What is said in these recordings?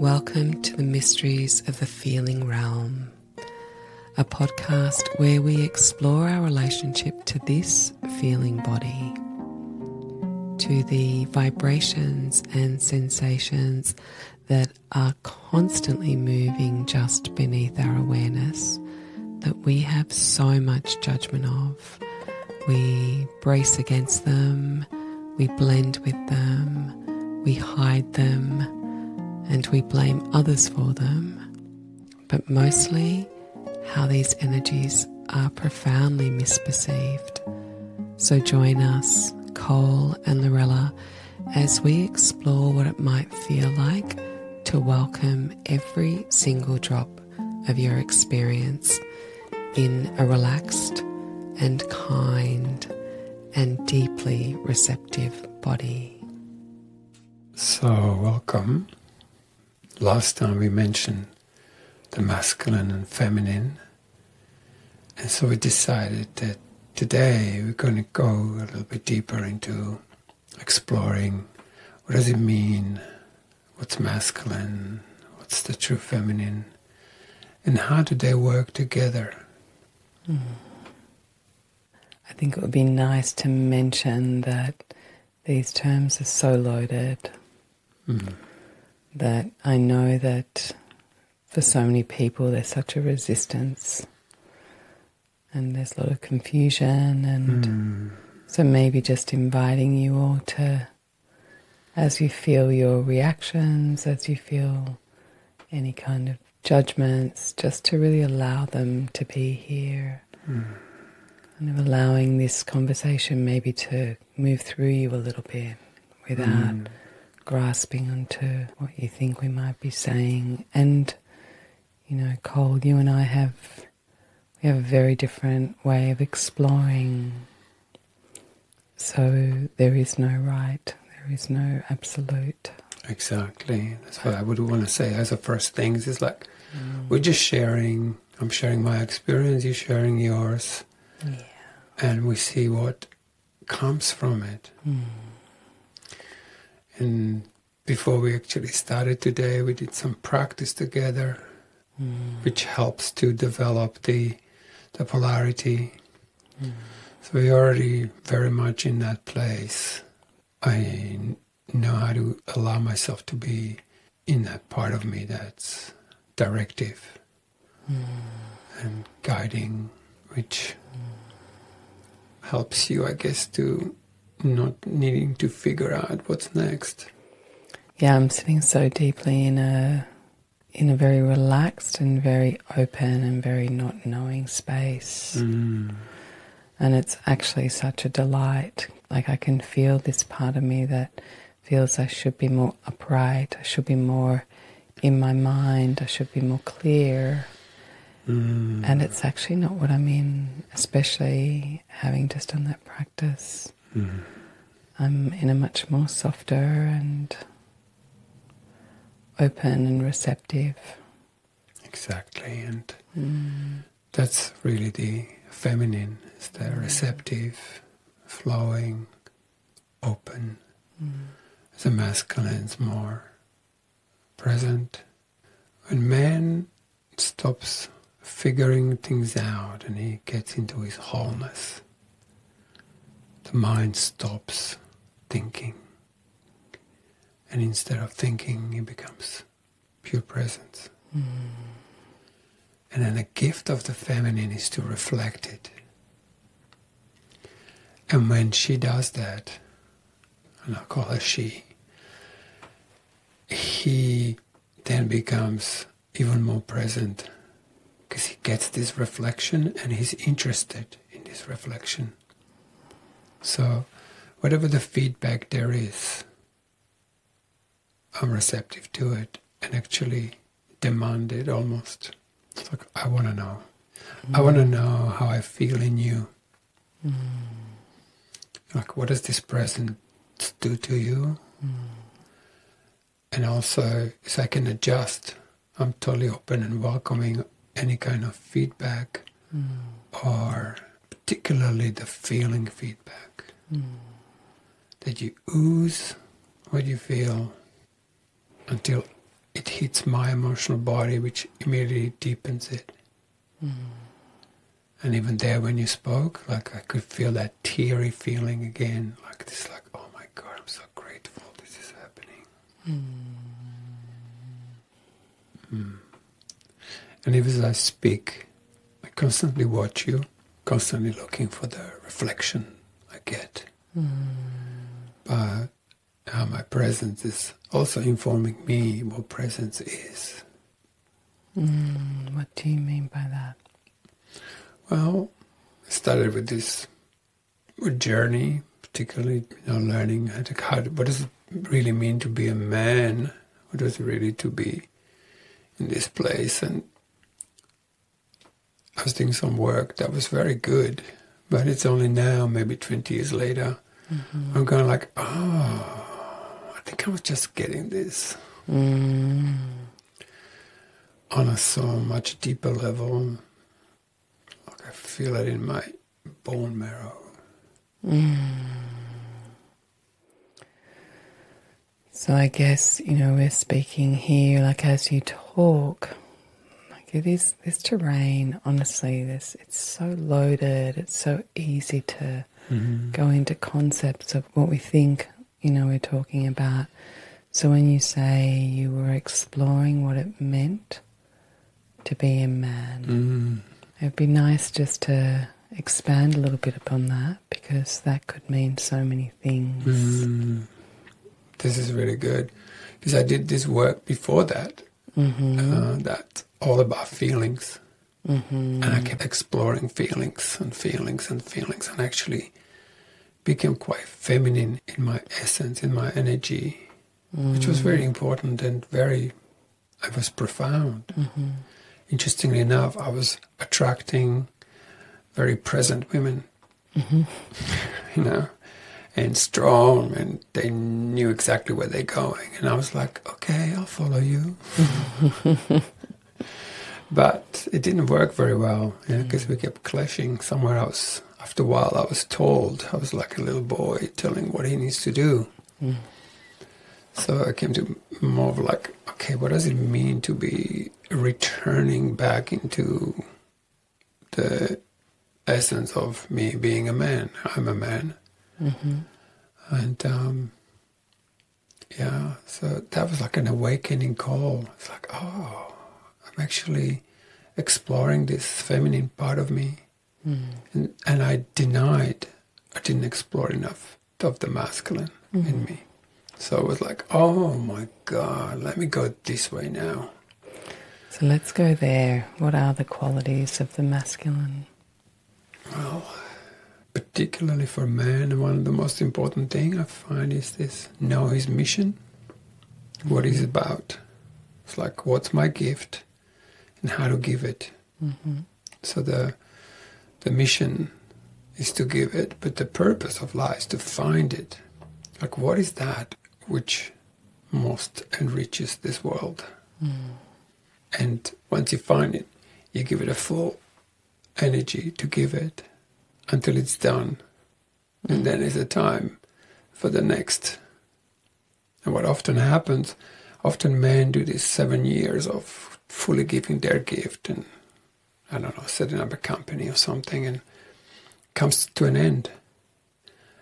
Welcome to the Mysteries of the Feeling Realm, a podcast where we explore our relationship to this feeling body, to the vibrations and sensations that are constantly moving just beneath our awareness, that we have so much judgment of. We brace against them, we blend with them, we hide them, and we blame others for them. But mostly, how these energies are profoundly misperceived. So join us, Cole and Lorella, as we explore what it might feel like to welcome every single drop of your experience in a relaxed and kind and deeply receptive body. So, welcome. Last time we mentioned the masculine and feminine, and so we decided that today we're going to go a little bit deeper into exploring what does it mean, what's masculine, what's the true feminine, and how do they work together. I think it would be nice to mention that these terms are so loaded that I know that for so many people there's such a resistance and there's a lot of confusion, and so maybe just inviting you all to, as you feel your reactions, as you feel any kind of judgments, just to really allow them to be here. Kind of allowing this conversation maybe to move through you a little bit without grasping onto what you think we might be saying. And, you know, Cole, you and I have a very different way of exploring. So there is no right, there is no absolute. Exactly. That's what I would want to say as a first thing. Is like, we're just sharing. I'm sharing my experience, you're sharing yours. Yeah. And we see what comes from it. And before we actually started today, we did some practice together, which helps to develop the polarity. So we're already very much in that place. I know how to allow myself to be in that part of me that's directive and guiding, which helps you, I guess, to not needing to figure out what's next. Yeah, I'm sitting so deeply in a very relaxed and very open and very not knowing space. And it's actually such a delight. Like, I can feel this part of me that feels I should be more upright, I should be more in my mind, I should be more clear. And it's actually not what I'm in, especially having just done that practice. I'm in a much more softer and open and receptive. Exactly, and that's really the feminine, is the receptive, flowing, open. The masculine's more present. When man stops figuring things out and he gets into his wholeness, the mind stops thinking, and instead of thinking, he becomes pure presence. And then the gift of the feminine is to reflect it. And when she does that, and I'll call her she, he then becomes even more present, because he gets this reflection and he's interested in this reflection. So whatever the feedback there is, I'm receptive to it and actually demand it almost. It's like, I want to know. I want to know how I feel in you. Like, what does this present do to you? And also, if I can adjust, I'm totally open and welcoming any kind of feedback, or particularly the feeling feedback. That you ooze what you feel until it hits my emotional body, which immediately deepens it. And even there when you spoke, like I could feel that teary feeling again, like this, like, oh my God, I'm so grateful this is happening. And even as I speak, I constantly watch you, constantly looking for the reflection I get. But how my presence is also informing me what presence is. What do you mean by that? Well, I started with this journey, particularly, learning what does it really mean to be a man? What does it really to be in this place? And I was doing some work that was very good, but it's only now, maybe 20 years later, I'm going like, I think I was just getting this on a so much deeper level. Like I feel it in my bone marrow. So I guess, we're speaking here, like as you talk, like it is this terrain, honestly, it's so loaded, it's so easy to go into concepts of what we think, we're talking about. So when you say you were exploring what it meant to be a man, it'd be nice just to expand a little bit upon that, because that could mean so many things. This is really good, because I did this work before that, that's all about feelings. And I kept exploring feelings and feelings and feelings, and actually became quite feminine in my essence, in my energy, which was very important and I was profound. Interestingly enough, I was attracting very present women, and strong, and they knew exactly where they're going. And I was like, okay, I'll follow you. But it didn't work very well, because we kept clashing. Somewhere else, after a while, I was told, I was like a little boy telling what he needs to do. So I came to more of like, okay, what does it mean to be returning back into the essence of me being a man? I'm a man. And so that was like an awakening call. It's like, I'm actually exploring this feminine part of me. And I didn't explore enough of the masculine in me. So it was like, oh my God, let me go this way now. So let's go there. What are the qualities of the masculine? Well, particularly for man, one of the most important thing I find is this: know his mission, what he's about. It's like, what's my gift and how to give it. So the mission is to give it, but the purpose of life is to find it. Like, what is that which most enriches this world? And once you find it, you give it a full energy to give it until it's done. And then is a time for the next. And what often happens, men do this 7 years of fully giving their gift and, I don't know, setting up a company or something, and comes to an end.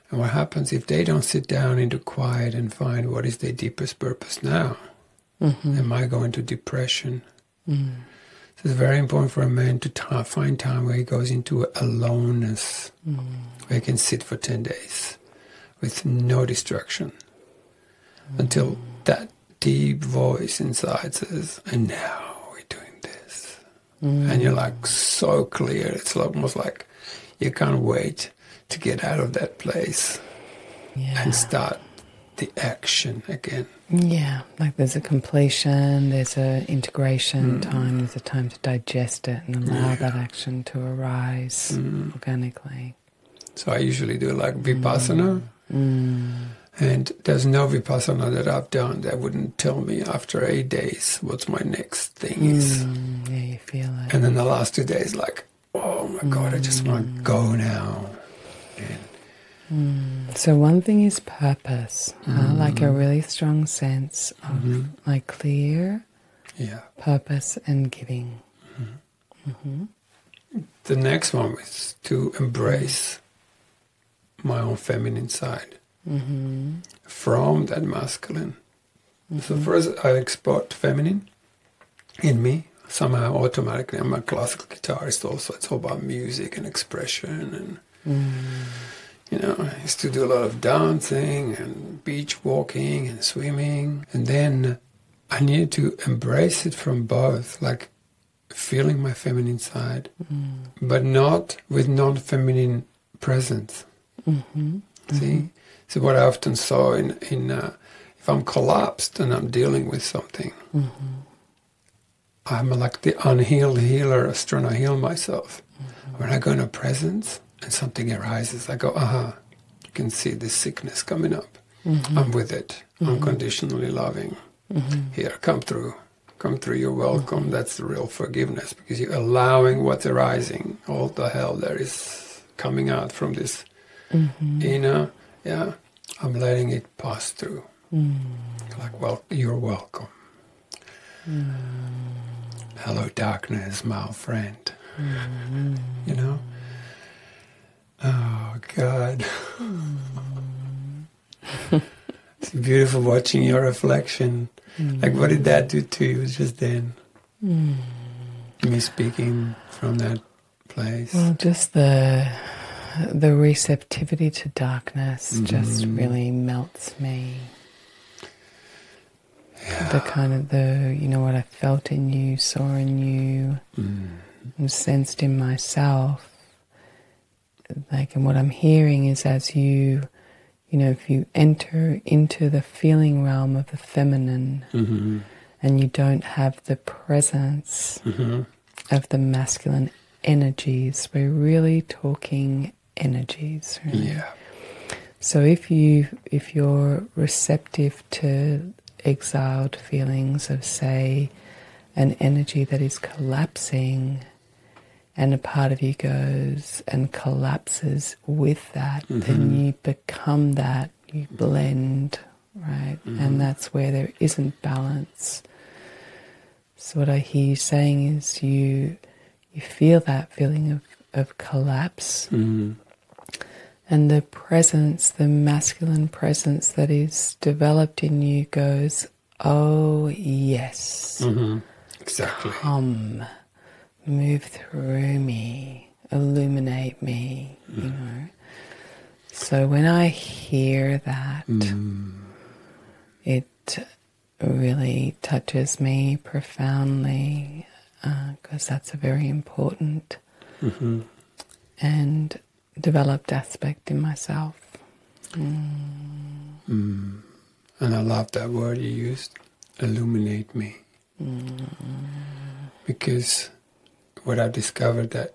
And what happens if they don't sit down into quiet and find what is their deepest purpose now? They might go into depression. So it's very important for a man to find time where he goes into aloneness, where he can sit for 10 days with no distraction, until that deep voice inside says, and now we're doing this. And you're like so clear. It's almost like you can't wait to get out of that place and start the action again. Yeah, like there's a completion, there's a integration time, there's a time to digest it and allow that action to arise organically. So I usually do like Vipassana, and there's no Vipassana that I've done that wouldn't tell me after 8 days what my next thing is. Yeah, you feel it. And then the last 2 days, like, oh my God, I just want to go now. And So one thing is purpose, like a really strong sense of like clear purpose and giving. The next one is to embrace my own feminine side from that masculine. So first I export feminine in me. Somehow automatically, I'm a classical guitarist also. It's all about music and expression and you know, I used to do a lot of dancing and beach walking and swimming. And then I needed to embrace it from both, like feeling my feminine side, but not with non-feminine presence. See? So what I often saw in if I'm collapsed and I'm dealing with something, I'm like the unhealed healer, I was trying to heal myself. When I go in a presence and something arises, I go, you can see this sickness coming up. I'm with it. Unconditionally loving. Here, come through. Come through, you're welcome. That's the real forgiveness, because you're allowing what's arising, all the hell there is coming out from this inner, I'm letting it pass through. Like, well, you're welcome. Hello, darkness, my old friend. You know? Oh, God. It's beautiful watching your reflection. Like, what did that do to you just then? Me speaking from that place. Well, just the receptivity to darkness just really melts me. The kind of what I felt in you, saw in you, and sensed in myself. Like, and what I'm hearing is, as you if you enter into the feeling realm of the feminine and you don't have the presence of the masculine energies, we're really talking energies. Right? Yeah. So if you're receptive to exiled feelings of, say, an energy that is collapsing, and a part of you goes and collapses with that, then you become that, you blend, right? And that's where there isn't balance. So what I hear you saying is you feel that feeling of collapse, and the presence, the masculine presence that is developed in you goes, oh yes, exactly. Come. Move through me, illuminate me, So when I hear that, it really touches me profoundly, because that's a very important and developed aspect in myself. And I love that word you used, illuminate me. Because what I've discovered, that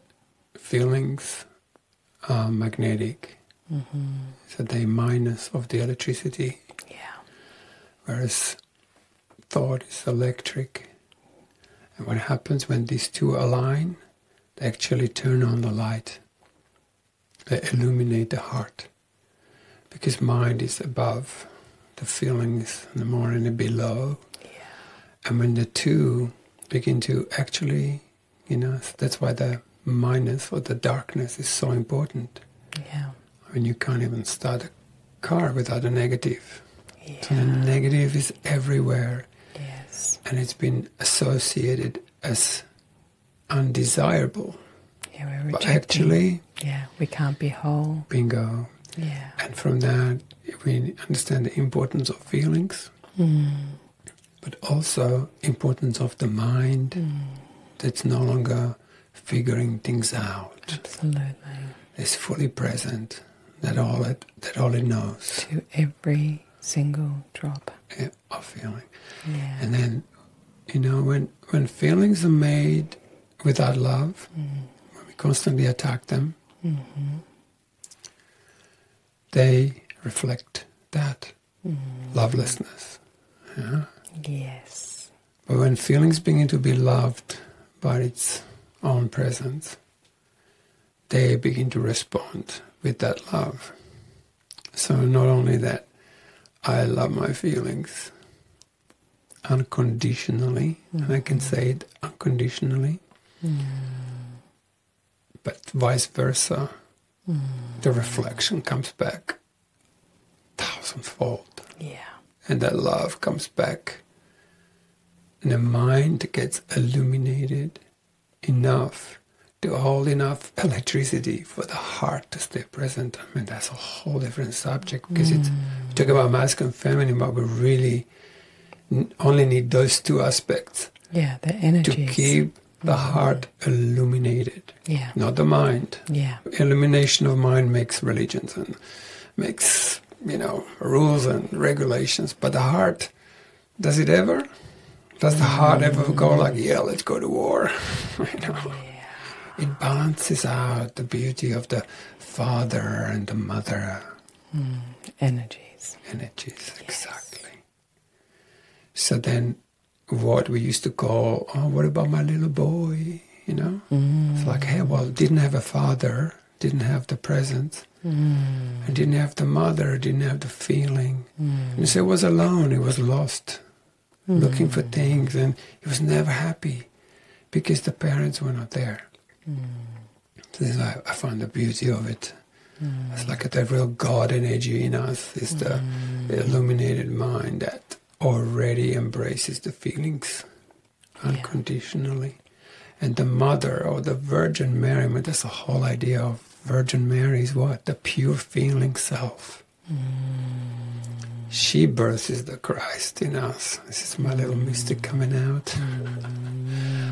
feelings are magnetic, so they minus of the electricity, whereas thought is electric. And what happens when these two align, they actually turn on the light, they illuminate the heart, because mind is above, the feelings in the morning are below, and when the two begin to actually, that's why the minus or the darkness is so important. I mean, you can't even start a car without a negative. So the negative is everywhere. And it's been associated as undesirable. We're but rejecting. actually, we can't be whole. Bingo. And from that, we understand the importance of feelings, but also importance of the mind. That's no longer figuring things out. Absolutely. It's fully present. That all it knows. To every single drop of feeling. And then, when feelings are made without love, when we constantly attack them, they reflect that lovelessness. Yes. But when feelings begin to be loved by its own presence, they begin to respond with that love. So not only that, I love my feelings unconditionally, and I can say it unconditionally, but vice versa, the reflection comes back thousandfold. Yeah. And that love comes back, and the mind gets illuminated enough to hold enough electricity for the heart to stay present. I mean, that's a whole different subject, because we talk about masculine and feminine, but we really only need those two aspects. Yeah, the energies. To keep the heart illuminated. Yeah. Not the mind. Yeah. Illumination of mind makes religions and makes, rules and regulations. But the heart, does it ever? Does the heart ever go like, yeah, let's go to war? Yeah. It balances out the beauty of the father and the mother. Energies. Energies, Yes. exactly. So then what we used to call, what about my little boy? It's like, hey, well, didn't have a father, didn't have the presence, and didn't have the mother, didn't have the feeling. And so he was alone, he was lost, looking for things, and he was never happy because the parents were not there. So this is why I find the beauty of it. It's like that real God energy in us is the illuminated mind that already embraces the feelings unconditionally. And the mother, or the Virgin Mary, I mean, that's the whole idea of Virgin Mary is what? The pure feeling self. She births the Christ in us. This is my little mystic coming out.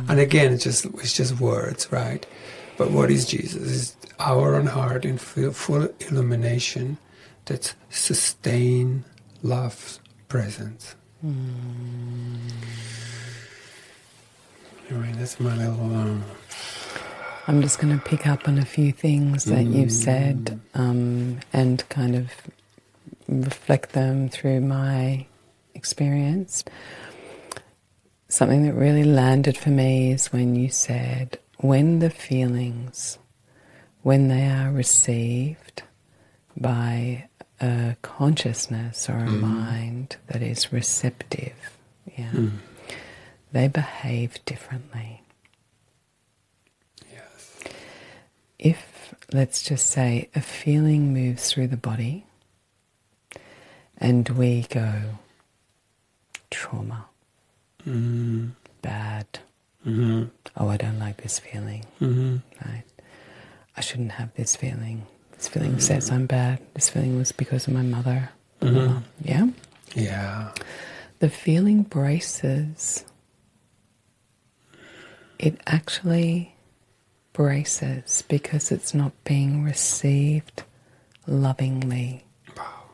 And again, it's just words, right? But what is Jesus? It's our own heart in full illumination that's sustained love's presence. Anyway, that's my little... I'm just going to pick up on a few things that you've said and kind of reflect them through my experience. Something that really landed for me is when you said, when the feelings, when they are received by a consciousness or a mind that is receptive, they behave differently. Yes. If, let's just say, a feeling moves through the body and we go, trauma, bad, oh, I don't like this feeling, right? I shouldn't have this feeling. This feeling says I'm bad. This feeling was because of my mother. Yeah? Yeah. The feeling braces. It actually braces because it's not being received lovingly. Wow.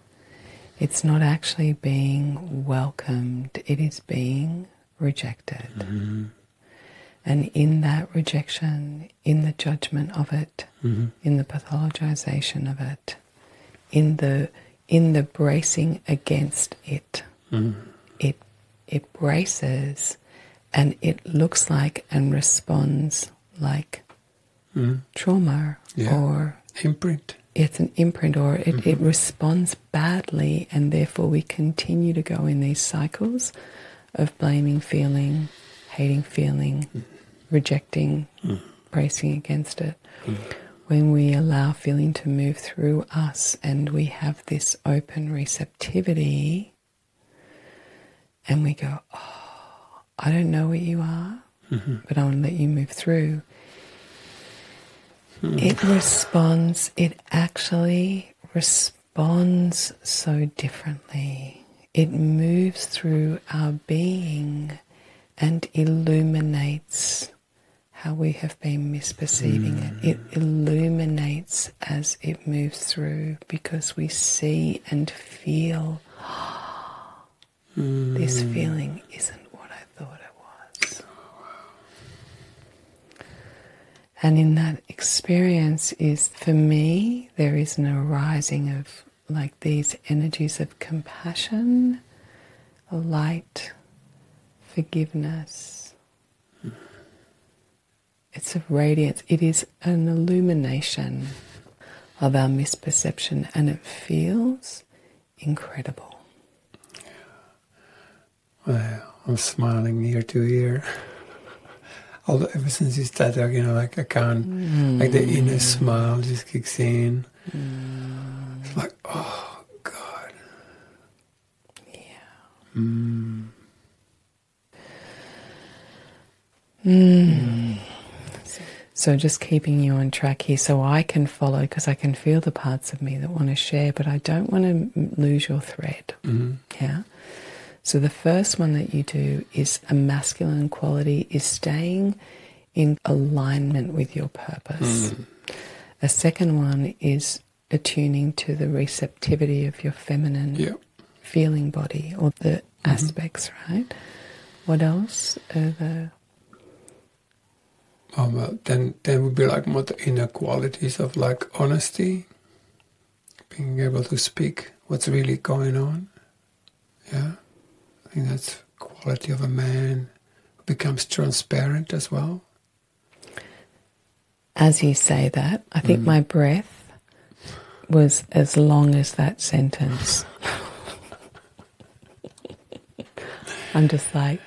It's not actually being welcomed. It is being rejected. And in that rejection, in the judgment of it, in the pathologization of it, in the bracing against it, it braces and it looks like and responds like trauma or imprint. It's an imprint, or it responds badly, and therefore we continue to go in these cycles of blaming feeling, hating feeling, rejecting, bracing against it. When we allow feeling to move through us and we have this open receptivity and we go, oh, I don't know what you are, but I want to let you move through. It responds, it actually responds so differently. It moves through our being and illuminates how we have been misperceiving it. It illuminates as it moves through because we see and feel, this feeling isn't what I thought it was. And in that experience is, for me, there is an arising of like these energies of compassion, light, forgiveness. It's a radiance. It is an illumination of our misperception, and it feels incredible. Well, I'm smiling ear to ear. Although ever since you started, like I can't, like the inner smile just kicks in. It's like, oh God. Yeah. So just keeping you on track here so I can follow, because I can feel the parts of me that want to share, but I don't want to lose your thread. Yeah. So the first one that you do is a masculine quality is staying in alignment with your purpose. A second one is attuning to the receptivity of your feminine feeling body, or the aspects, right? What else are the... Well, then would be like more the inner qualities of like honesty, being able to speak what's really going on. Yeah, I think that's quality of a man who becomes transparent as well. As you say that, I think my breath was as long as that sentence. I'm just like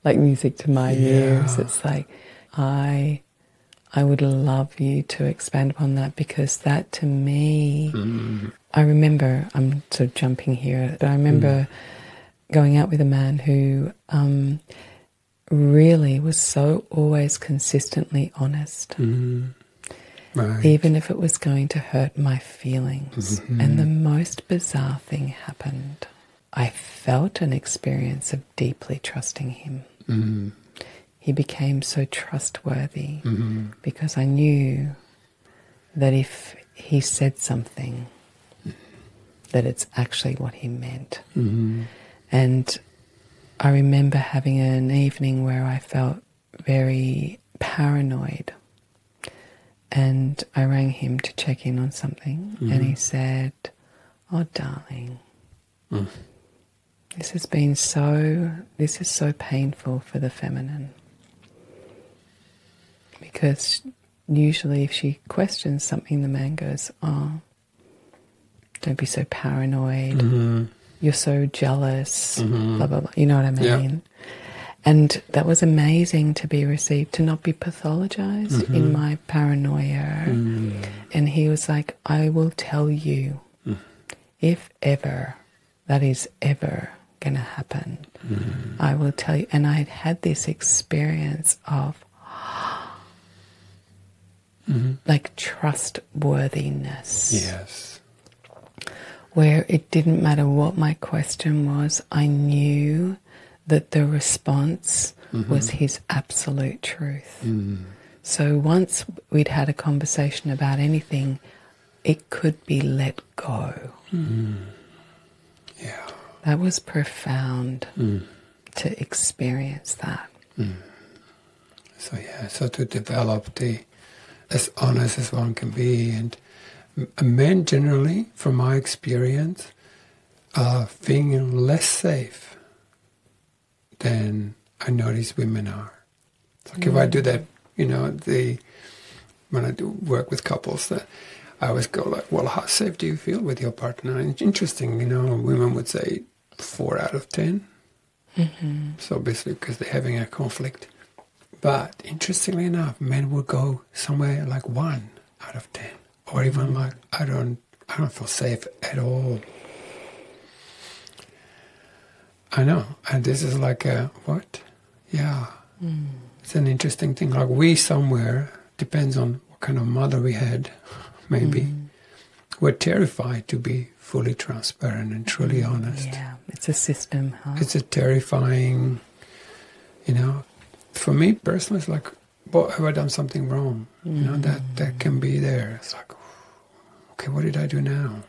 music to my ears. It's like, I would love you to expand upon that, because that to me, I remember, I'm sort of jumping here, but I remember going out with a man who really was so always consistently honest, right. even if it was going to hurt my feelings. And the most bizarre thing happened. I felt an experience of deeply trusting him. He became so trustworthy because I knew that if he said something, that it's actually what he meant. And I remember having an evening where I felt very paranoid, and I rang him to check in on something, and he said, "Oh, darling, this is so painful for the feminine. Because usually if she questions something, the man goes, oh, don't be so paranoid. You're so jealous, blah, blah, blah." You know what I mean? Yeah. And that was amazing to be received, to not be pathologized in my paranoia. And he was like, "I will tell you, if ever that is ever going to happen, I will tell you." And I had this experience of like trustworthiness. Yes. Where it didn't matter what my question was, I knew that the response was his absolute truth. So once we'd had a conversation about anything, it could be let go. Yeah. That was profound to experience that. So to develop as honest as one can be, and men generally, from my experience, are feeling less safe than I notice women are. It's like if I do that, when I do work with couples, that I always go like, well, how safe do you feel with your partner? And it's interesting, women would say 4 out of 10. So basically because they're having a conflict. But interestingly enough, men will go somewhere like 1 out of 10. Or even like, I don't feel safe at all. I know. And this is like what? Yeah. It's an interesting thing. Like we somewhere, depends on what kind of mother we had, maybe. We're terrified to be fully transparent and truly honest. Yeah, it's a system, huh? It's a terrifying, for me personally, it's like, well, have I done something wrong? That can be there. It's like, okay, what did I do now?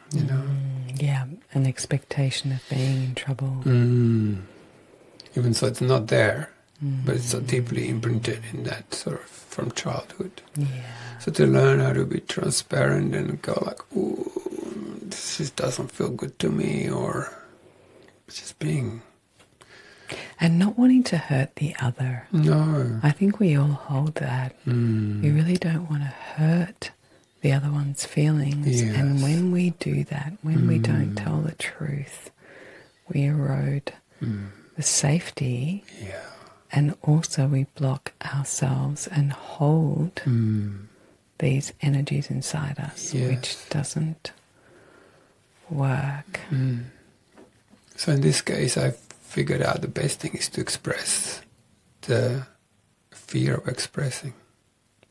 Yeah, an expectation of being in trouble. Even so, it's not there, but it's so deeply imprinted in that sort of from childhood. Yeah. So to learn how to be transparent and go like, ooh, this just doesn't feel good to me, or just being. And not wanting to hurt the other. No. I think we all hold that. We really don't want to hurt the other one's feelings. Yes. And when we do that, when we don't tell the truth, we erode the safety, and also we block ourselves and hold these energies inside us, which doesn't work. So in this case, I figured out the best thing is to express the fear of expressing.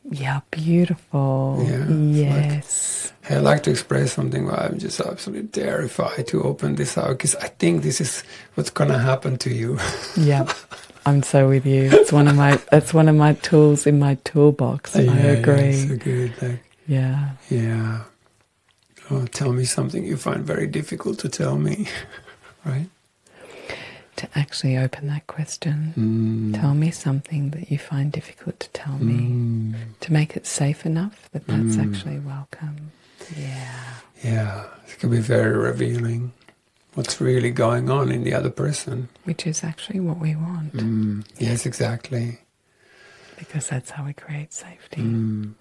Yeah, beautiful. Yeah, yes. I like to express something where I'm just absolutely terrified to open this out because I think this is what's going to happen to you. Yeah, I'm so with you. That's one of my tools in my toolbox. I agree. Yeah, so good. Yeah. Oh, tell me something you find very difficult to tell me, right? To actually open that question. Tell me something that you find difficult to tell me. To make it safe enough that that's actually welcome. Yeah, it can be very revealing what's really going on in the other person. Which is actually what we want. Yes, exactly. Because that's how we create safety. And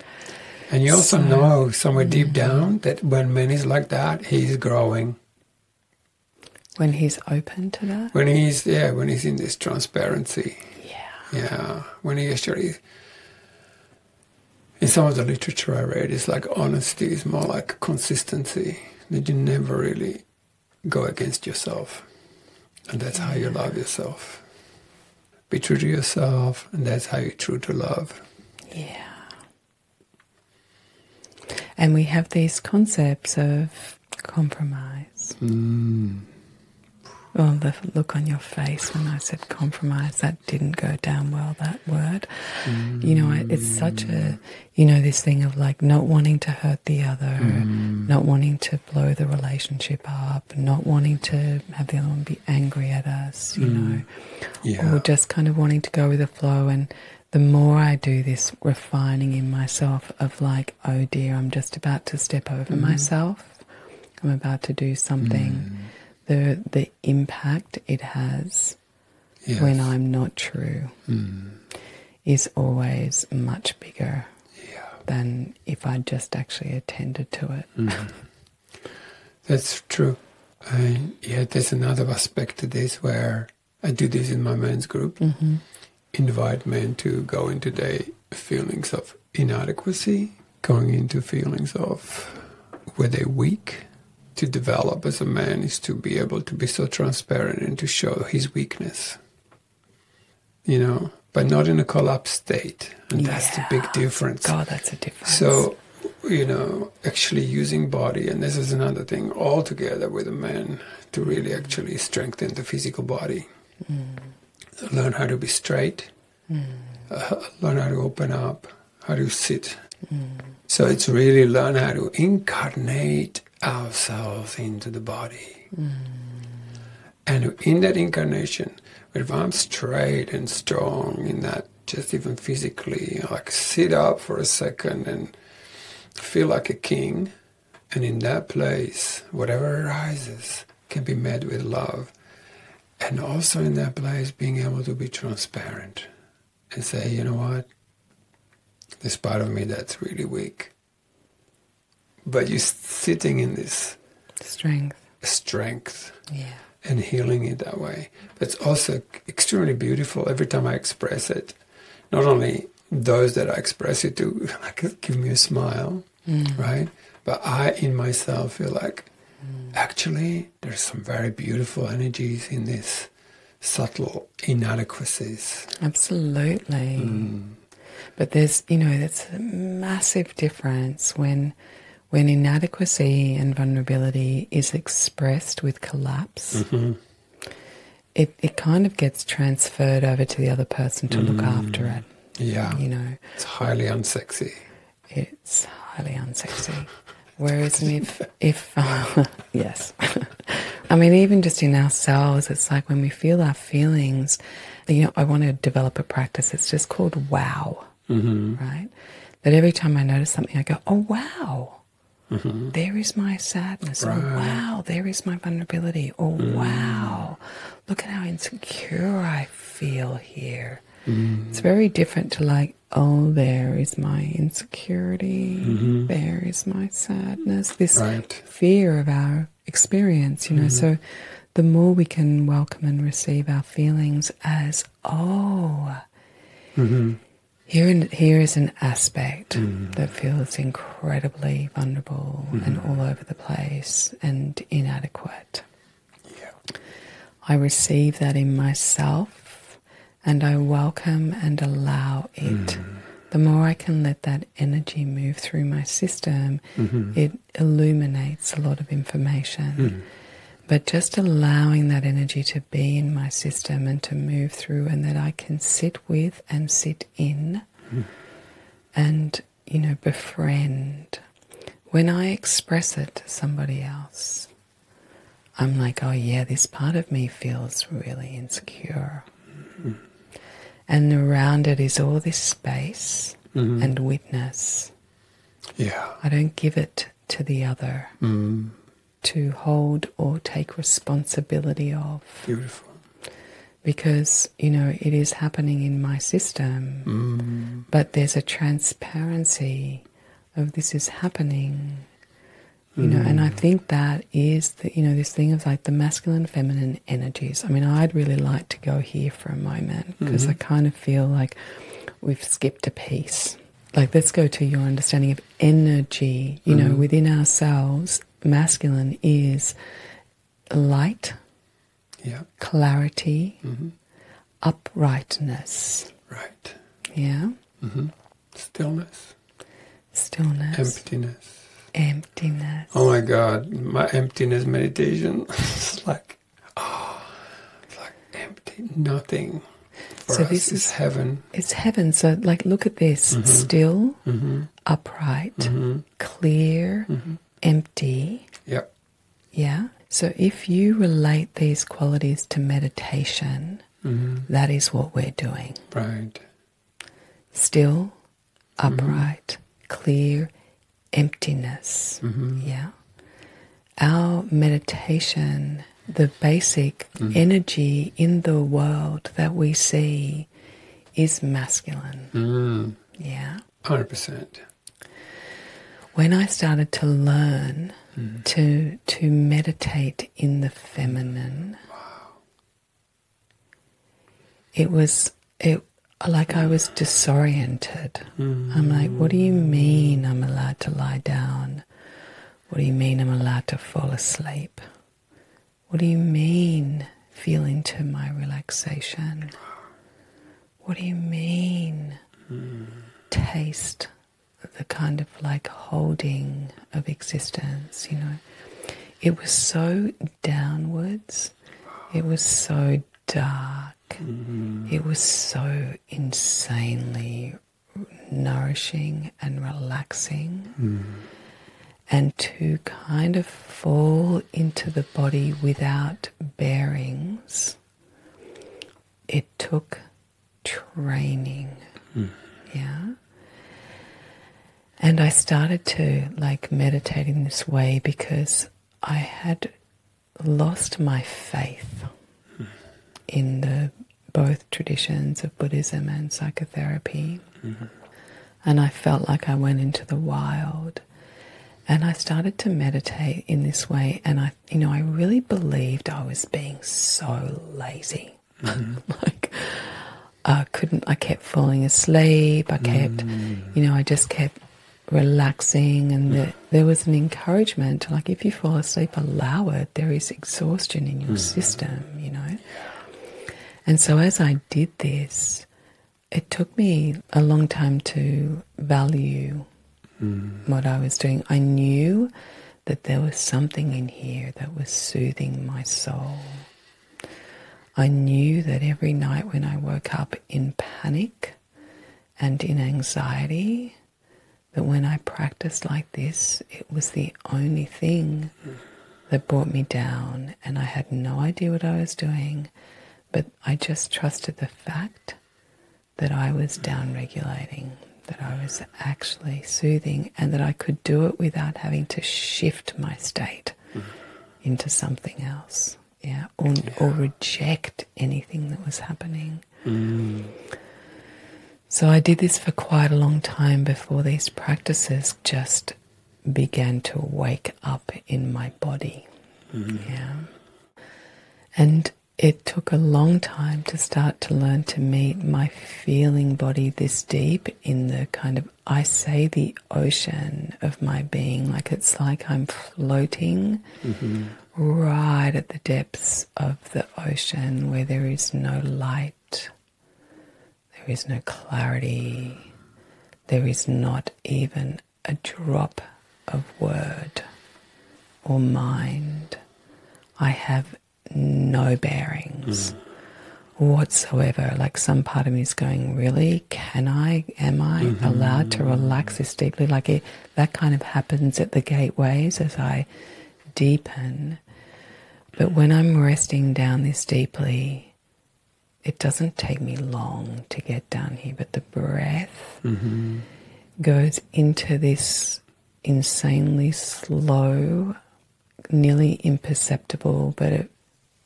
you also know somewhere deep down that when man is like that, he's growing. When he's open to that? When he's in this transparency. Yeah. When he actually, in some of the literature I read, it's like honesty is more like consistency. That you never really go against yourself. And that's how you love yourself. Be true to yourself, and that's how you're true to love. Yeah. And we have these concepts of compromise. Oh, the look on your face when I said compromise, that didn't go down well, that word. You know, it's such a, this thing of like not wanting to hurt the other, not wanting to blow the relationship up, not wanting to have the other one be angry at us, or just kind of wanting to go with the flow. And the more I do this refining in myself of like, oh dear, I'm just about to step over myself. I'm about to do something. The impact it has when I'm not true is always much bigger than if I just actually attended to it. That's true. And yet there's another aspect to this where I do this in my men's group. Invite men to go into their feelings of inadequacy, going into feelings of where they're weak. To develop as a man is to be able to be so transparent and to show his weakness, but not in a collapsed state. And that's the big difference. God, that's a difference. So, actually using body, and this is another thing altogether with a man to really actually strengthen the physical body. Learn how to be straight, learn how to open up, how to sit. So it's really learn how to incarnate ourselves into the body. And in that incarnation, if I'm straight and strong in that, just even physically, like sit up for a second and feel like a king, and in that place, whatever arises can be met with love. And also in that place, being able to be transparent and say, you know what, there's part of me that's really weak. But you're sitting in this strength and healing it that way. It's also extremely beautiful every time I express it. Not only those that I express it to like, give me a smile, right? But I in myself feel like actually there's some very beautiful energies in this subtle inadequacies. Absolutely. But there's, that's a massive difference when inadequacy and vulnerability is expressed with collapse. It kind of gets transferred over to the other person to look after it. Yeah. It's highly unsexy. It's highly unsexy. Whereas if yes. I mean, even just in ourselves, it's like when we feel our feelings, I want to develop a practice. It's just called wow, right? That every time I notice something, I go, oh, wow. There is my sadness. Right. Oh, wow, there is my vulnerability. Oh, wow, look at how insecure I feel here. It's very different to like, oh, there is my insecurity, there is my sadness, this fear of our experience, you know. So the more we can welcome and receive our feelings as, here is an aspect that feels incredibly vulnerable and all over the place and inadequate. Yeah. I receive that in myself and I welcome and allow it. The more I can let that energy move through my system, it illuminates a lot of information. But just allowing that energy to be in my system and to move through, and that I can sit with and sit in and, you know, befriend. When I express it to somebody else, I'm like, oh yeah, this part of me feels really insecure. And around it is all this space and witness. Yeah. I don't give it to the other to hold or take responsibility of. Beautiful. Because, you know, it is happening in my system, but there's a transparency of this is happening, you know, and I think that is, the, you know, this thing of like the masculine, feminine energies. I mean, I'd really like to go here for a moment because I kind of feel like we've skipped a piece. Like, let's go to your understanding of energy, you know, within ourselves. Masculine is light, clarity, uprightness. Right. Yeah. Stillness. Stillness. Emptiness. Oh my God, my emptiness meditation. It's like, it's like empty, nothing. For so us this is heaven. It's heaven. So like, look at this. Still, upright, clear, empty. Yep. Yeah. So if you relate these qualities to meditation, that is what we're doing. Right. Still, upright, clear, emptiness. Yeah. Our meditation, the basic energy in the world that we see is masculine. Yeah. 100%. When I started to learn to meditate in the feminine, it was like I was disoriented. I'm like, what do you mean I'm allowed to lie down? What do you mean I'm allowed to fall asleep? What do you mean feel into my relaxation? What do you mean taste the kind of like holding of existence, you know? It was so downwards. It was so dark. It was so insanely nourishing and relaxing. And to kind of fall into the body without bearings, it took training. Yeah. And I started to like meditate in this way because I had lost my faith in the both traditions of Buddhism and psychotherapy. And I felt like I went into the wild. And I started to meditate in this way, and I really believed I was being so lazy. Like I kept falling asleep. I kept, I just kept relaxing, and there was an encouragement, like if you fall asleep, allow it. There is exhaustion in your system, you know. And so as I did this, it took me a long time to value what I was doing. I knew that there was something in here that was soothing my soul. I knew that every night when I woke up in panic and in anxiety, that when I practiced like this, it was the only thing that brought me down, and I had no idea what I was doing, but I just trusted the fact that I was down-regulating, that I was actually soothing, and that I could do it without having to shift my state into something else, or reject anything that was happening. So I did this for quite a long time before these practices just began to wake up in my body. Yeah. And it took a long time to start to learn to meet my feeling body this deep in the kind of, I say, the ocean of my being. Like it's like I'm floating right at the depths of the ocean where there is no light, there is no clarity, there is not even a drop of word or mind. I have no bearings whatsoever. Like some part of me is going, really? Am I allowed to relax this deeply? Like that kind of happens at the gateways as I deepen. But when I'm resting down this deeply, it doesn't take me long to get down here, but the breath goes into this insanely slow, nearly imperceptible, but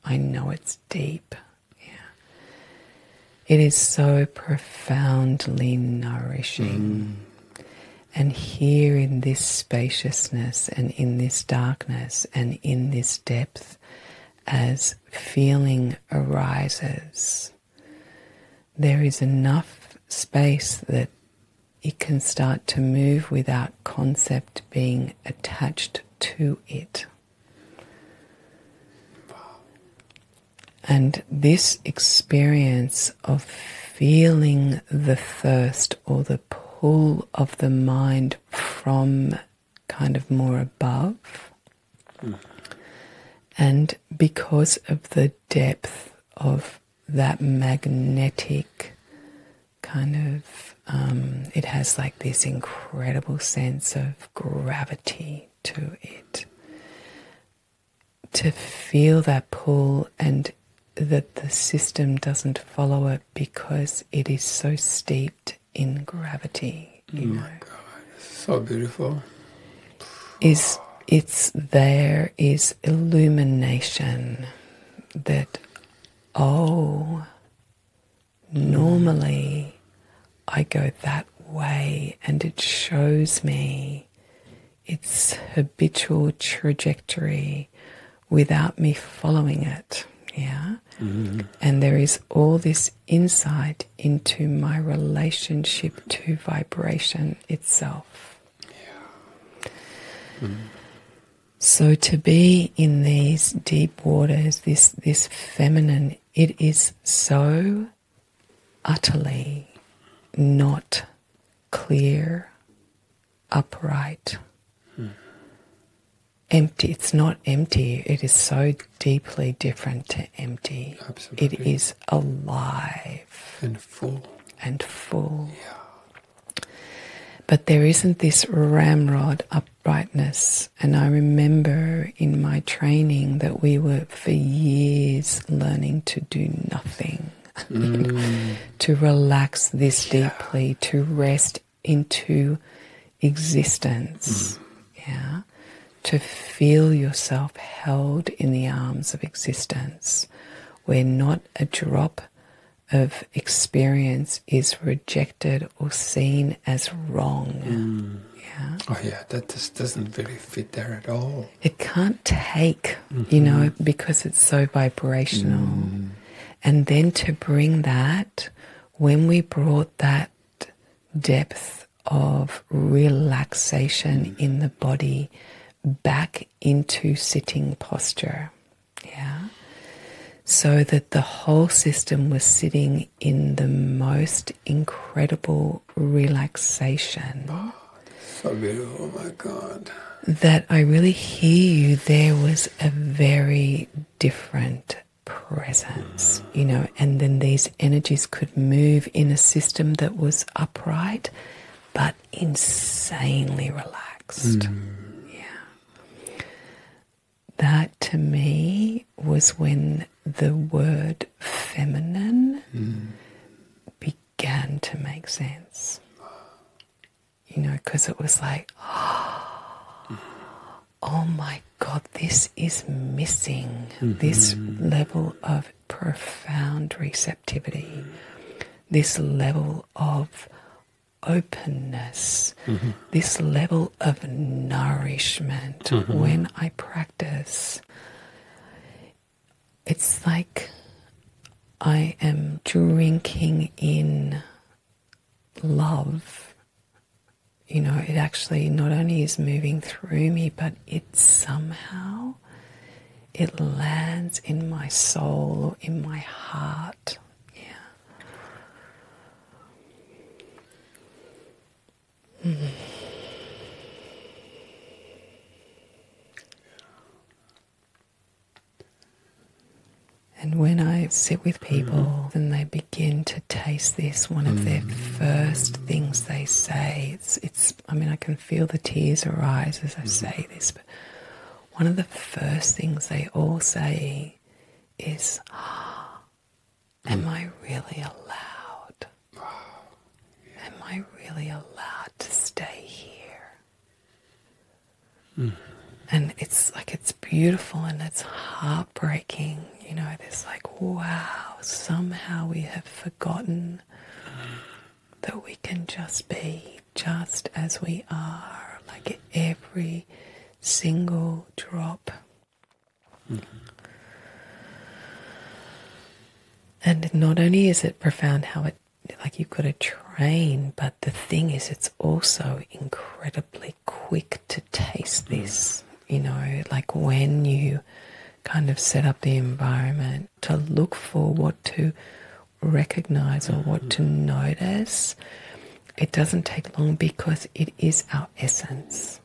I know it's deep. Yeah. It is so profoundly nourishing. And here in this spaciousness and in this darkness and in this depth, as feeling arises, there is enough space that it can start to move without concept being attached to it. And this experience of feeling the thirst or the pull of the mind from kind of more above, and because of the depth of that magnetic kind of, it has like this incredible sense of gravity to it. To feel that pull and that the system doesn't follow it because it is so steeped in gravity. You know. My God, so beautiful. There is illumination that, normally I go that way, and it shows me its habitual trajectory without me following it. Yeah. And there is all this insight into my relationship to vibration itself. So to be in these deep waters, this feminine, it is so utterly not clear, upright, empty. It's not empty. It is so deeply different to empty. Absolutely. It is alive And full. Yeah. But there isn't this ramrod uprightness. And I remember in my training that we were for years learning to do nothing, to relax this deeply, to rest into existence. Yeah. To feel yourself held in the arms of existence, where not a drop of experience is rejected or seen as wrong. Yeah. Oh yeah, that just doesn't really fit there at all. It can't take, because it's so vibrational. And then to bring that, when we brought that depth of relaxation in the body back into sitting posture, yeah, so that the whole system was sitting in the most incredible relaxation. Oh, so beautiful, oh my God. That I really hear you, there was a very different presence, and then these energies could move in a system that was upright but insanely relaxed. That to me was when the word feminine began to make sense. Because it was like, oh my God, this is missing. This level of profound receptivity this level of openness, this level of nourishment when I practice. It's like I am drinking in love. You know, it actually not only is moving through me, but it somehow, it lands in my soul, in my heart. And when I sit with people and they begin to taste this, one of their first things they say, I mean, I can feel the tears arise as I say this, but one of the first things they all say is, am I really allowed? Am I really allowed to stay here? And it's like, it's beautiful and it's heartbreaking. You know, there's like, wow, somehow we have forgotten that we can just be just as we are, like every single drop. And not only is it profound how it, like you've got to train, but the thing is it's also incredibly quick to taste this, you know, like when you kind of set up the environment to look for what to recognize or what to notice, it doesn't take long because it is our essence.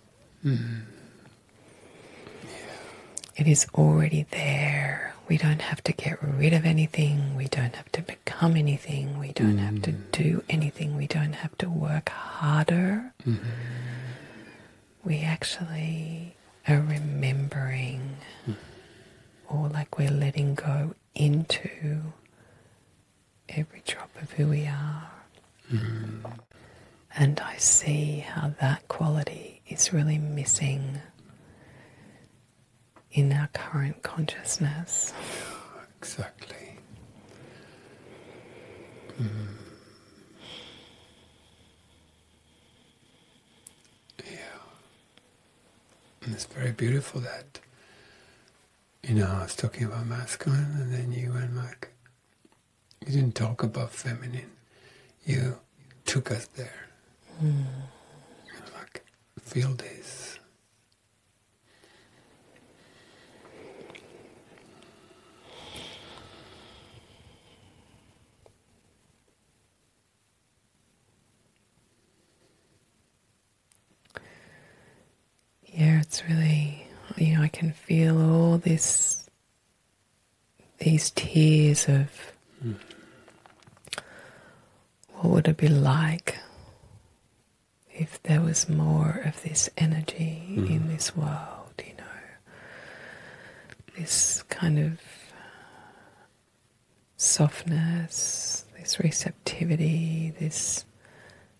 It is already there. We don't have to get rid of anything. We don't have to become anything. We don't have to do anything. We don't have to work harder. We actually are remembering, or like we're letting go into every drop of who we are. And I see how that quality is really missing in our current consciousness. Exactly. Yeah. And it's very beautiful that, you know, I was talking about masculine and then you went like, you didn't talk about feminine. You took us there. You know, like, feel this. Yeah, it's really, you know, I can feel all these tears of what would it be like if there was more of this energy in this world, you know, this kind of softness, this receptivity, this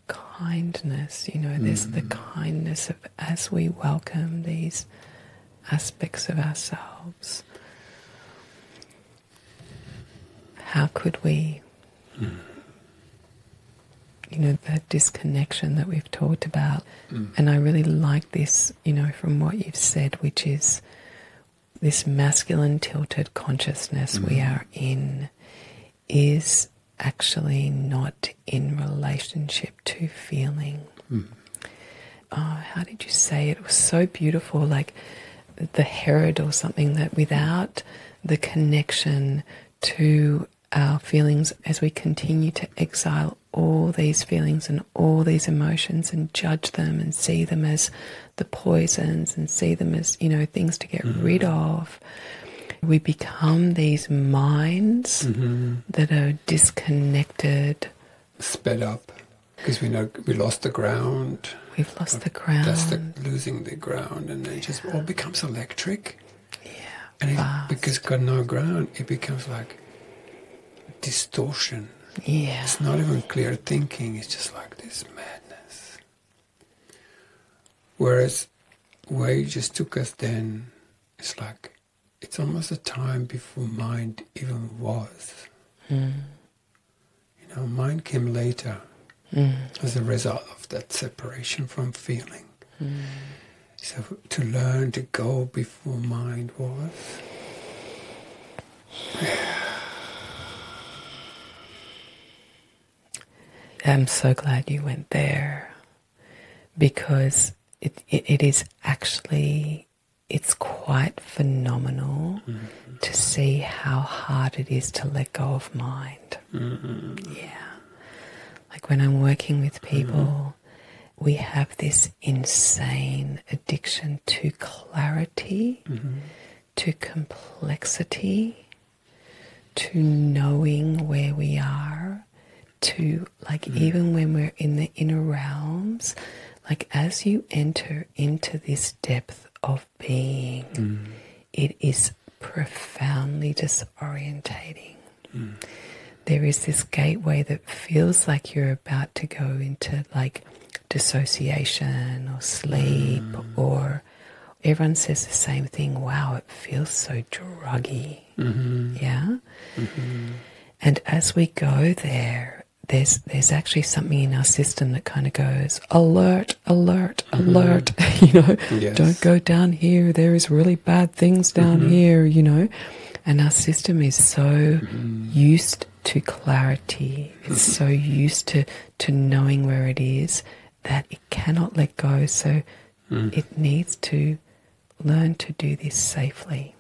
kindness, you know, there's the kindness of as we welcome these aspects of ourselves. How could we, you know, the disconnection that we've talked about, and I really like this, you know, from what you've said, which is this masculine tilted consciousness we are in is actually not in relationship to feeling. How did you say it? It was so beautiful, like the Herod or something, that without the connection to our feelings, as we continue to exile all these feelings and all these emotions and judge them and see them as the poisons and see them as, you know, things to get rid of, we become these minds that are disconnected. Sped up, because we know we lost the ground. We've lost the ground. That's losing the ground, and it just all becomes electric. Yeah, and because it's got no ground, it becomes like distortion. Yeah. It's not even clear thinking, it's just like this madness. Whereas where you just took us then, it's like, it's almost a time before mind even was. You mind came later as a result of that separation from feeling. So to learn to go before mind was. I'm so glad you went there, because it is actually, it's quite phenomenal to see how hard it is to let go of mind. Yeah. Like when I'm working with people, we have this insane addiction to clarity, to complexity, to knowing where we are, to like even when we're in the inner realms, like as you enter into this depth of being, it is profoundly disorientating. There is this gateway that feels like you're about to go into like dissociation or sleep, or everyone says the same thing, wow, it feels so druggy. Yeah? And as we go there, there's actually something in our system that kind of goes, alert, alert, alert, you know, don't go down here, there is really bad things down here, you know. And our system is so used to clarity, it's so used to knowing where it is, that it cannot let go. So it needs to learn to do this safely,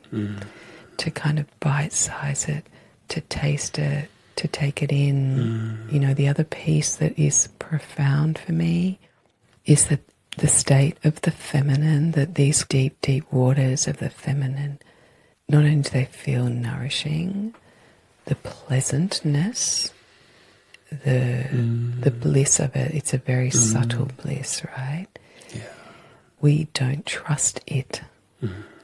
to kind of bite-size it, to taste it, to take it in. You know, the other piece that is profound for me is that the state of the feminine, that these deep, deep waters of the feminine, not only do they feel nourishing, the pleasantness, the bliss of it, it's a very subtle bliss, right? Yeah. We don't trust it.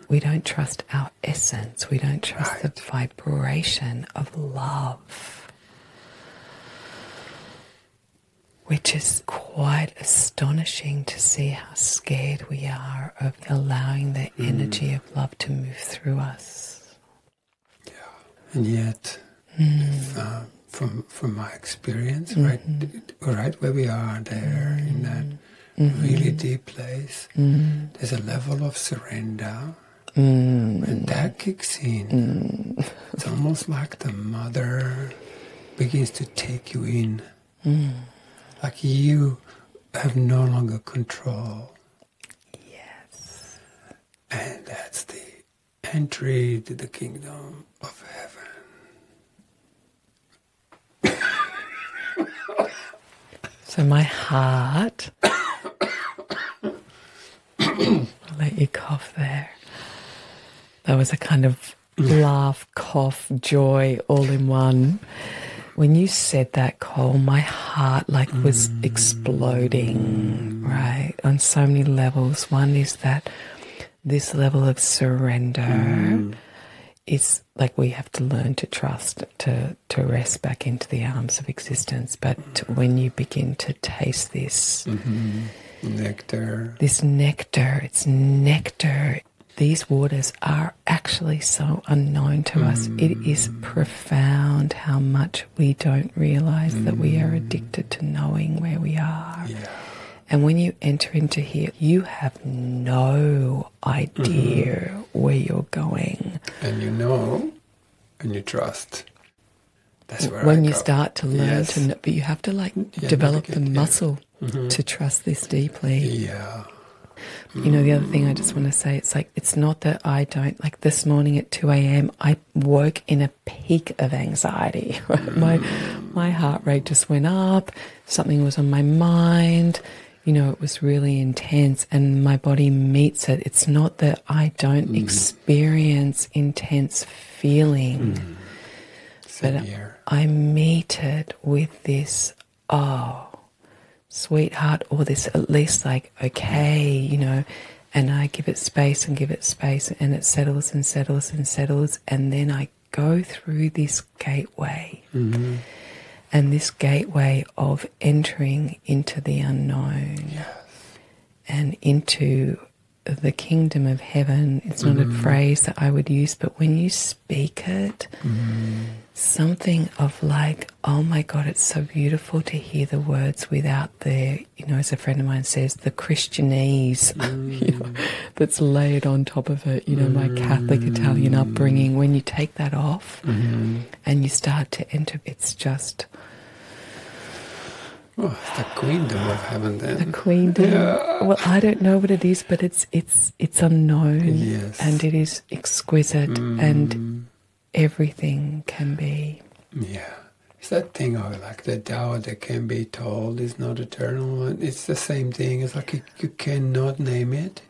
We don't trust our essence. We don't trust the vibration of love, which is quite astonishing to see how scared we are of allowing the energy of love to move through us. Yeah. And yet, if, from my experience, right where we are there, in that really deep place, there's a level of surrender. When that kicks in, it's almost like the mother begins to take you in. Like you have no longer control. Yes. And that's the entry to the kingdom of heaven. So my heart, I'll let you cough there. That was a kind of laugh, cough, joy all in one. When you said that, Cole, my heart like was exploding, right? On so many levels. One is that this level of surrender is like we have to learn to trust, to rest back into the arms of existence. But when you begin to taste this nectar, it's nectar. These waters are actually so unknown to us. It is profound how much we don't realize that we are addicted to knowing where we are. Yeah. And when you enter into here, you have no idea where you're going. And you know, and you trust. That's where when I you go. start to learn to know, but you have to like develop the muscle to trust this deeply. Yeah. You know, the other thing I just want to say, it's like, it's not that I don't, like this morning at 2 a.m, I woke in a peak of anxiety. My heart rate just went up, something was on my mind, you know, it was really intense and my body meets it. It's not that I don't experience intense feeling, but I meet it with this, sweetheart, or this at least like, okay, you know, and I give it space and it settles and settles and settles, and then I go through this gateway, and this gateway of entering into the unknown and into the kingdom of heaven. It's not a phrase that I would use, but when you speak it, something of like, oh my God, it's so beautiful to hear the words without the, as a friend of mine says, the Christianese, that's laid on top of it, my Catholic Italian upbringing. When you take that off and you start to enter, it's just... Oh, it's the queendom of heaven then. The queendom. Yeah. Well, I don't know what it is, but it's unknown. Yes. And it is exquisite and everything can be. Yeah. It's that thing of like the Tao that can be told is not eternal. It's the same thing. It's like you cannot name it.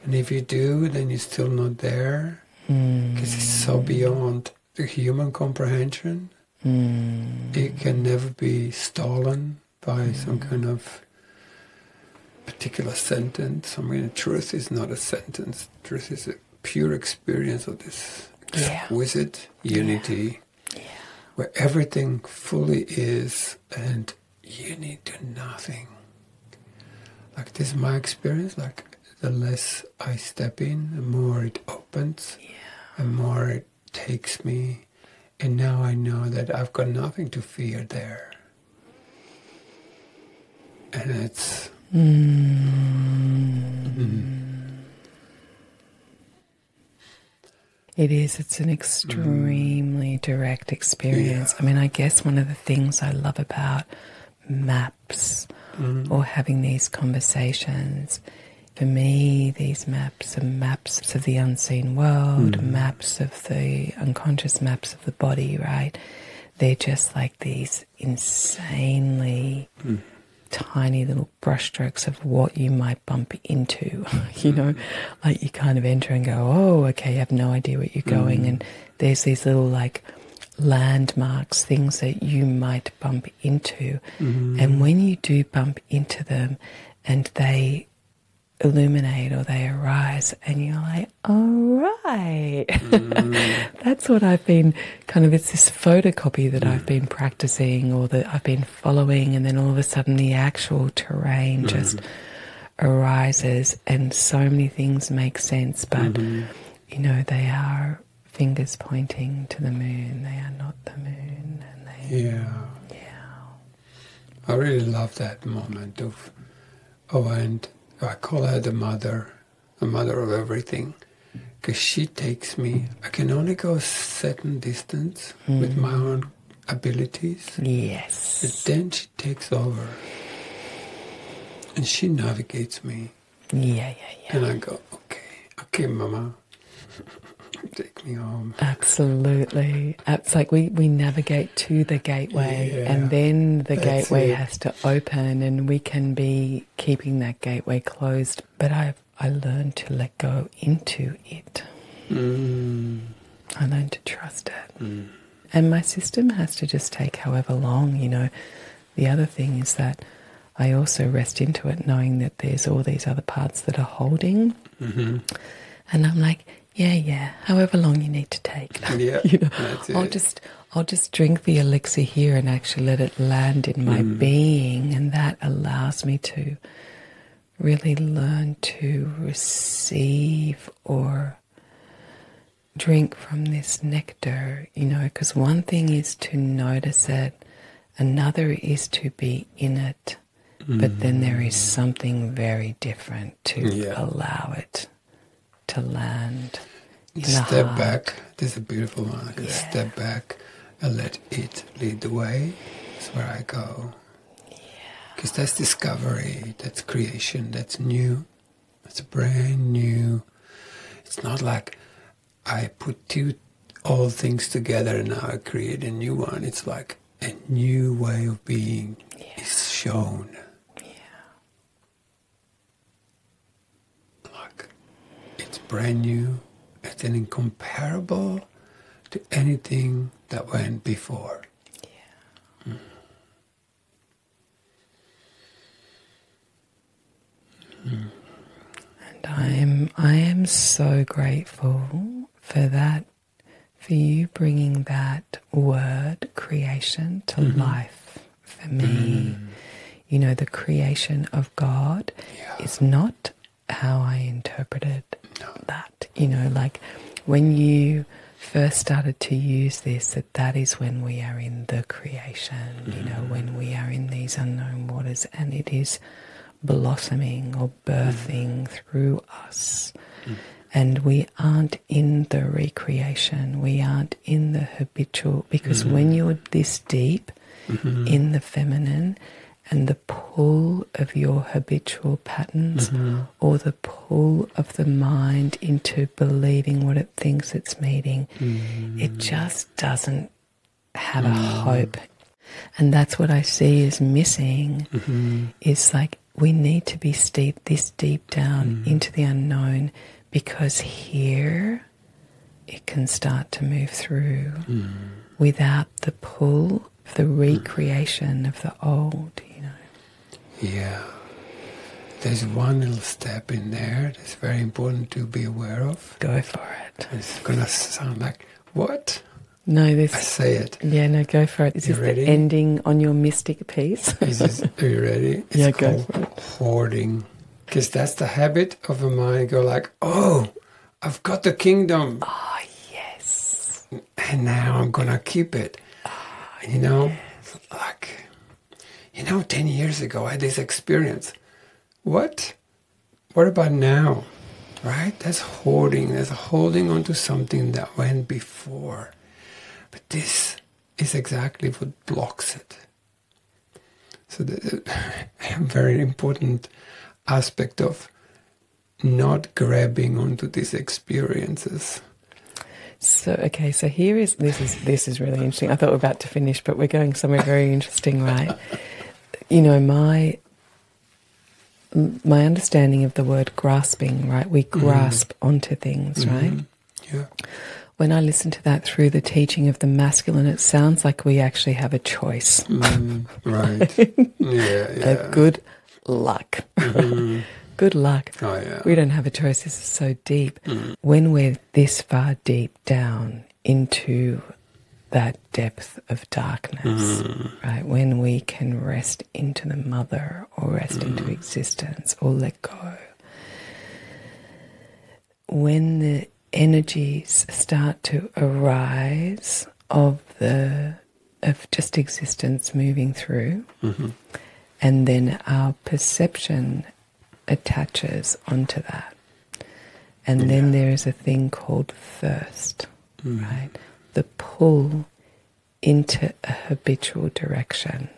And if you do, then you're still not there. Because it's so beyond the human comprehension. It can never be stolen by some kind of particular sentence. I mean, truth is not a sentence. Truth is a pure experience of this exquisite unity where everything fully is and you need to nothing. Like this is my experience. Like the less I step in, the more it opens, the more it takes me. And now I know that I've got nothing to fear there. And it's... It is. It's an extremely direct experience. Yeah. I mean, I guess one of the things I love about maps or having these conversations, for me, these maps are maps of the unseen world, maps of the unconscious, maps of the body, right? They're just like these insanely... tiny little brushstrokes of what you might bump into, like you kind of enter and go, oh, okay, you have no idea where you're going. And there's these little like landmarks, things that you might bump into. And when you do bump into them and they illuminate or they arise and you're like, all right, that's what I've been kind of, it's this photocopy that I've been practicing or that I've been following, and then all of a sudden the actual terrain just arises and so many things make sense, but they are fingers pointing to the moon, they are not the moon. And they, I really love that moment of and I call her the mother of everything, because she takes me. I can only go a certain distance with my own abilities. Yes. But then she takes over, and she navigates me. Yeah. And I go, okay, Mama, take me home. Absolutely. It's like we navigate to the gateway and then the gateway has to open and we can be keeping that gateway closed. But I learned to let go into it. I learned to trust it. And my system has to just take however long, The other thing is that I also rest into it knowing that there's all these other parts that are holding. And I'm like, yeah, however long you need to take. I'll just drink the elixir here and actually let it land in my being, and that allows me to really learn to receive or drink from this nectar, because one thing is to notice it, another is to be in it, but then there is something very different to allow it to land. Step back. This is a beautiful one. Step back and let it lead the way. That's where I go. Because that's discovery, that's creation, that's new. It's brand new. It's not like I put two old things together and now I create a new one. It's like a new way of being is shown. Like it's brand new. It's incomparable to anything that went before. And I am so grateful for that, for you bringing that word creation to life for me. The creation of God is not how I interpreted that. You know, like when you first started to use this, that is when we are in the creation, you know, when we are in these unknown waters and it is blossoming or birthing through us. And we aren't in the recreation, we aren't in the habitual, because when you're this deep in the feminine and the pull of your habitual patterns or the pull of the mind into believing what it thinks it's meeting, it just doesn't have a hope. And that's what I see is missing, is like we need to be this deep down into the unknown, because here it can start to move through without the pull of the recreation of the old, you know. Yeah. There's one little step in there that's very important to be aware of. Go for it. It's going to sound like, what? No, this... I say it. Yeah, no, go for it. Is this the ending on your mystic piece? Are you ready? It's yeah, go for it. Hoarding. Because that's the habit of a mind, go like, oh, I've got the kingdom. Oh, yes. And now I'm going to keep it. You know, like, 10 years ago I had this experience. What about now? Right? That's hoarding. That's holding on to something that went before. But this is exactly what blocks it. So a very important aspect of not grabbing onto these experiences. So okay, so this is really interesting. I thought we were about to finish, but we're going somewhere very interesting, right? You know, my understanding of the word grasping, right? We grasp onto things, right? Yeah. When I listen to that through the teaching of the masculine, it sounds like we actually have a choice. Right. Yeah. Good luck. Good luck. Oh, yeah. We don't have a choice. This is so deep. When we're this far deep down into that depth of darkness, right? When we can rest into the mother or rest into existence or let go. When the energies start to arise of just existence moving through, and then our perception attaches onto that. And then there is a thing called thirst, right? The pull into a habitual direction.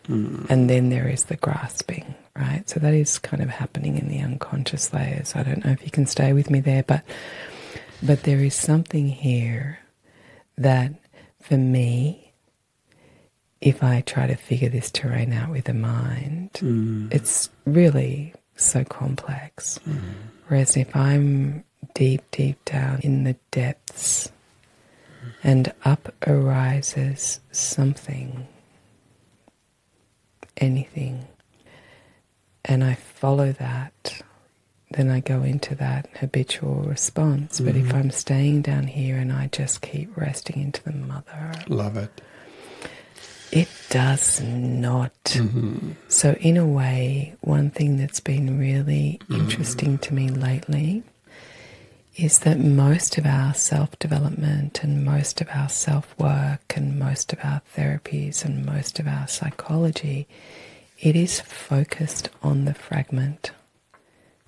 And then there is the grasping, right? So that is kind of happening in the unconscious layers. I don't know if you can stay with me there, but there is something here that, for me, if I try to figure this terrain out with the mind, it's really so complex. Whereas if I'm deep, deep down in the depths and up arises something, anything, and I follow that, then I go into that habitual response. But if I'm staying down here and I just keep resting into the mother, love it. It does not. So in a way, one thing that's been really interesting to me lately is that most of our self-development and most of our self-work and most of our therapies and most of our psychology, it is focused on the fragment.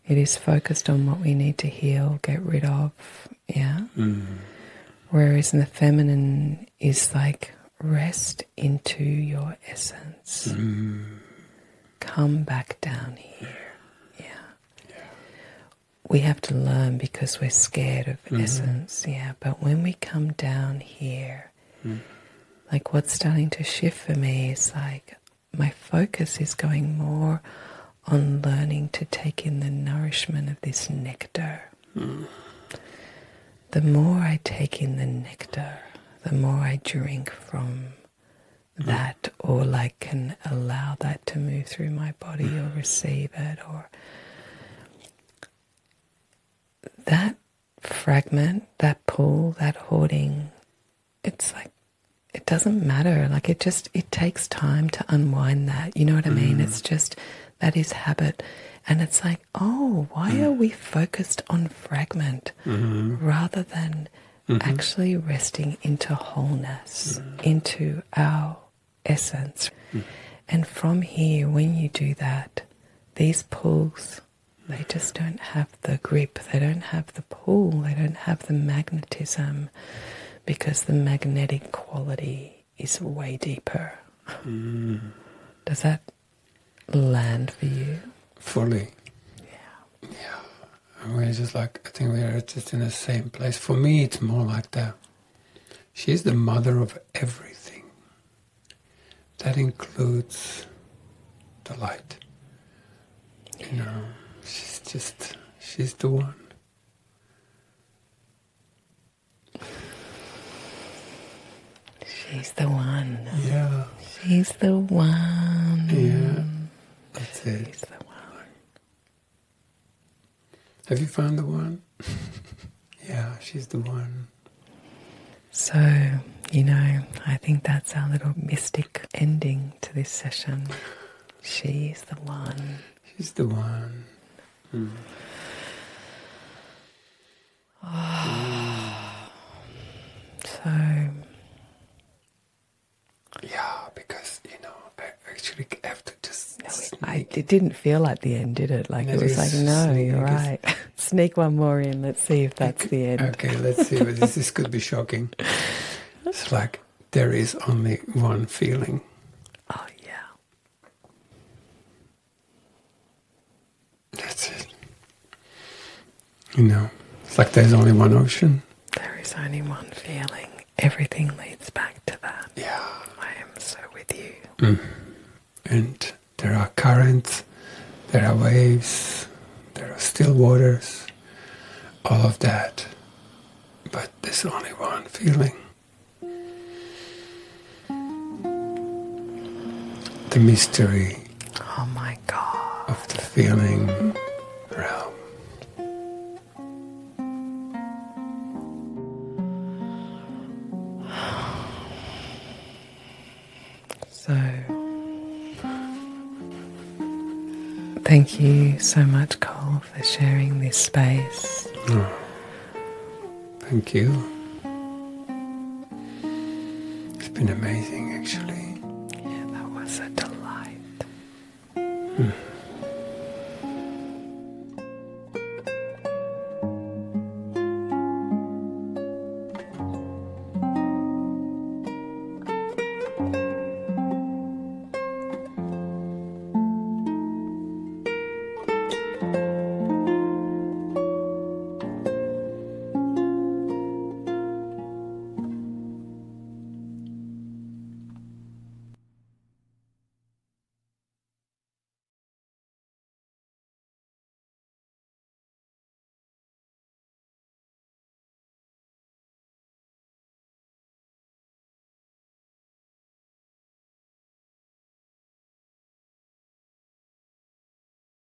It is focused on what we need to heal, get rid of, yeah? Whereas in the feminine is like, rest into your essence. Come back down here. Yeah. We have to learn because we're scared of essence, but when we come down here, like what's starting to shift for me is like my focus is going more on learning to take in the nourishment of this nectar. The more I take in the nectar, the more I drink from that, or like can allow that to move through my body or receive it, or that fragment, that pull, that hoarding, it's like, it doesn't matter. Like it takes time to unwind that. You know what I mean? It's just, that is habit. And it's like, oh, why are we focused on fragment rather than actually resting into wholeness, into our essence? And from here, when you do that, these pulls, they just don't have the grip, they don't have the pull, they don't have the magnetism, because the magnetic quality is way deeper. Does that land for you? Fully. Yeah. And we're just like, I think we are just in the same place. For me, it's more like that. She's the mother of everything. That includes the light. You know, she's the one. She's the one. Yeah. She's the one. Yeah. That's it. She's the one. Have you found the one? Yeah, she's the one. So, you know, I think that's our little mystic ending to this session. She's the one. She's the one. So, yeah, because, you know, I actually have to just it didn't feel like the end, did it? Like, it was like, no, you're right. Sneak one more in. Let's see if that's the end. Okay, let's see. This could be shocking. It's like there is only one feeling. Oh, yeah. That's it. You know, it's like there's only one ocean. There is only one feeling. Everything leads back to that. Yeah. I am so with you. And there are currents, there are waves, there are still waters, all of that. But there's only one feeling. The mystery Oh my God. of the feeling realm. So, thank you so much, Cole, for sharing this space. Oh, thank you. It's been amazing, actually. Yeah, that was a